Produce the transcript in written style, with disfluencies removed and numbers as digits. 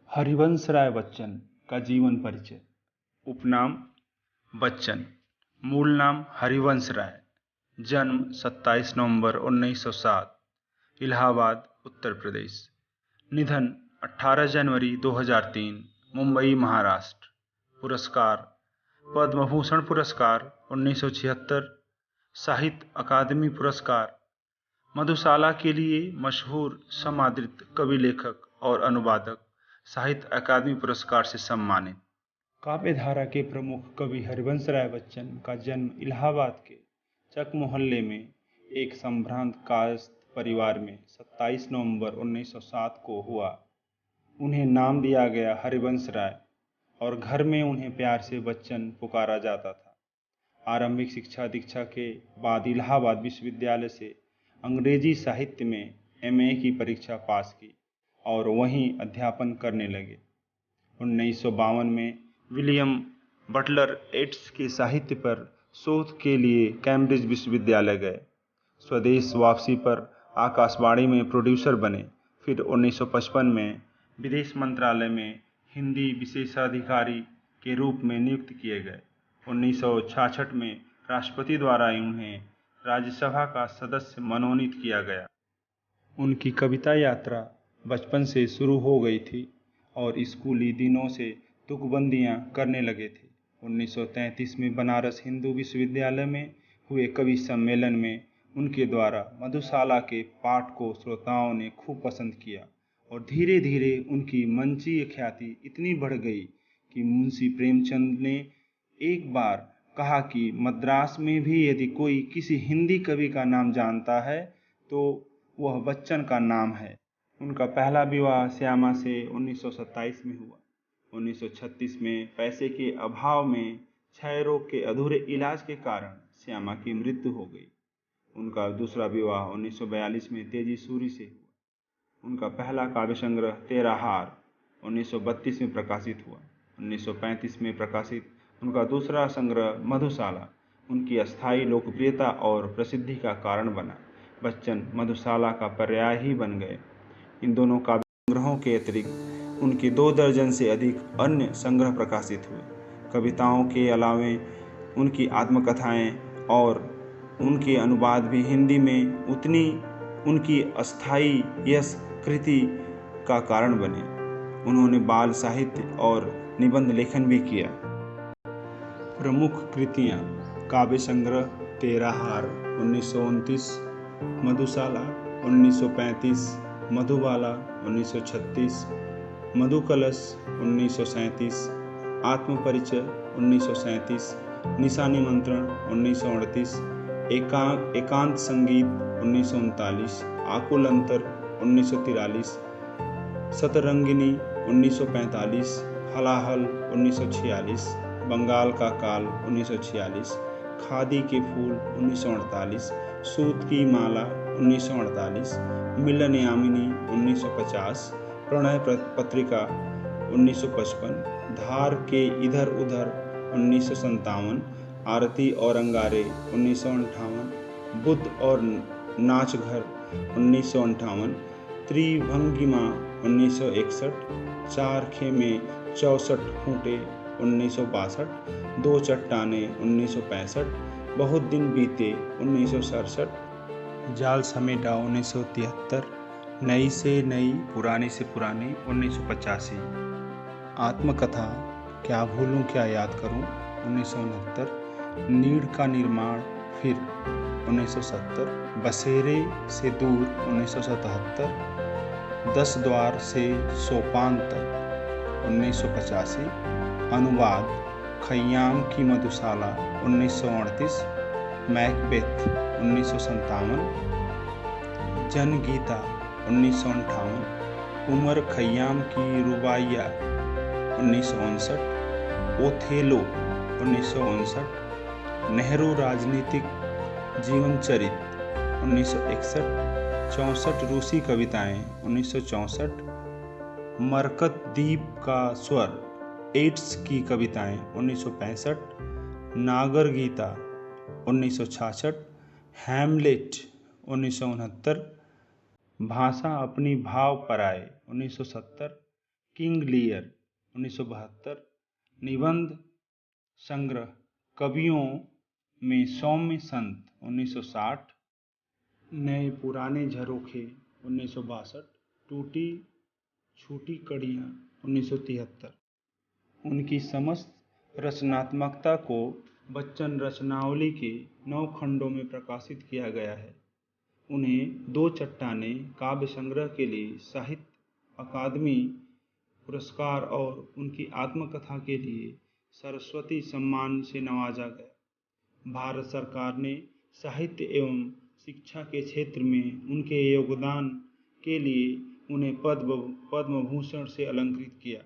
हरिवंश राय बच्चन का जीवन परिचय। उपनाम बच्चन, मूल नाम हरिवंश राय। जन्म 27 नवंबर 1907, इलाहाबाद, उत्तर प्रदेश। निधन 18 जनवरी 2003, मुंबई, महाराष्ट्र। पुरस्कार: पद्म भूषण पुरस्कार 1976, साहित्य अकादमी पुरस्कार। मधुशाला के लिए मशहूर समादृत कवि, लेखक और अनुवादक, साहित्य अकादमी पुरस्कार से सम्मानित। काव्य धारा के प्रमुख कवि हरिवंश राय बच्चन का जन्म इलाहाबाद के चक मोहल्ले में एक संभ्रांत कायस्थ परिवार में 27 नवंबर 1907 को हुआ। उन्हें नाम दिया गया हरिवंश राय और घर में उन्हें प्यार से बच्चन पुकारा जाता था। आरंभिक शिक्षा दीक्षा के बाद इलाहाबाद विश्वविद्यालय से अंग्रेजी साहित्य में एमए की परीक्षा पास की और वहीं अध्यापन करने लगे। 1952 में विलियम बटलर येट्स के साहित्य पर शोध के लिए कैम्ब्रिज विश्वविद्यालय गए। स्वदेश वापसी पर आकाशवाणी में प्रोड्यूसर बने। फिर 1955 में विदेश मंत्रालय में हिंदी विशेषाधिकारी के रूप में नियुक्त किए गए। 1966 में राष्ट्रपति द्वारा उन्हें राज्यसभा का सदस्य मनोनीत किया गया। उनकी कविता यात्रा बचपन से शुरू हो गई थी और स्कूली दिनों से तुकबंदियां करने लगे थे। 1933 में बनारस हिंदू विश्वविद्यालय में हुए कवि सम्मेलन में उनके द्वारा मधुशाला के पाठ को श्रोताओं ने खूब पसंद किया और धीरे धीरे उनकी मंचीय ख्याति इतनी बढ़ गई कि मुंशी प्रेमचंद ने एक बार कहा कि मद्रास में भी यदि कोई किसी हिंदी कवि का नाम जानता है तो वह बच्चन का नाम है। उनका पहला विवाह श्यामा से 1927 में हुआ। 1936 में पैसे के अभाव में क्षय रोग के अधूरे इलाज के कारण श्यामा की मृत्यु हो गई। उनका दूसरा विवाह 1942 में तेजी सूरी से हुआ। उनका पहला काव्य संग्रह तेरा हार 1932 में प्रकाशित हुआ। 1935 में प्रकाशित उनका दूसरा संग्रह मधुशाला उनकी अस्थायी लोकप्रियता और प्रसिद्धि का कारण बना। बच्चन मधुशाला का पर्याय ही बन गए। इन दोनों काव्य संग्रहों के अतिरिक्त उनके 2 दर्जन से अधिक अन्य संग्रह प्रकाशित हुए। कविताओं के अलावे उनकी आत्मकथाएं और उनके अनुवाद भी हिंदी में उतनी उनकी अस्थायी यश कृति का कारण बने। उन्होंने बाल साहित्य और निबंध लेखन भी किया। प्रमुख कृतियां: काव्य संग्रह तेरा हार 1929, मधुशाला 1935, मधुबाला 1936, मधुकलश 1937, आत्मपरिचय 1937, निशा निमंत्रण 1938, एकांत संगीत 1939, आकुल अंतर 1943, सतरंगिनी 1945, हलाहल 1946, बंगाल का काल 1946, खादी के फूल 1948, सूत की माला 1948, मिलन यामिनी 1950, प्रणय पत्रिका 1955, धार के इधर उधर 1957, आरती और अंगारे 1958, बुद्ध और नाचघर 1958, त्रिभंगिमा 1961, चार खेमे 64 खूंटे 1962, 2 चट्टाने 1965, बहुत दिन बीते 1967, जाल समेटा 1973, नई से नई पुरानी से पुरानी 1985, आत्मकथा क्या भूलूं क्या याद करूं 1969, नीड़ का निर्माण फिर 1970, बसेरे से दूर 1977, 10 द्वार से सोपान तक 1985, अनुवाद खय्याम की मधुशाला 1938, मैकबेथ 1957, जनगीता 1958, उमर खय्याम की रुबाइया 1959, ओथेलो 1959, नेहरू राजनीतिक जीवनचरित 1961, 64 रूसी कविताएं 1964, मरकत द्वीप का स्वर येट्स की कविताएं 1965, नागर गीता 1966, हैमलेट 1969, भाषा अपनी भाव पराए 1970, किंग लियर 1972, निबंध संग्रह कवियों में सौम्य संत 1960, नए पुराने झरोखे 1962, टूटी छूटी कड़ियाँ 1973। उनकी समस्त रचनात्मकता को बच्चन रचनावली के 9 खंडों में प्रकाशित किया गया है। उन्हें 2 चट्टानें काव्य संग्रह के लिए साहित्य अकादमी पुरस्कार और उनकी आत्मकथा के लिए सरस्वती सम्मान से नवाजा गया। भारत सरकार ने साहित्य एवं शिक्षा के क्षेत्र में उनके योगदान के लिए उन्हें पद्म भूषण से अलंकृत किया।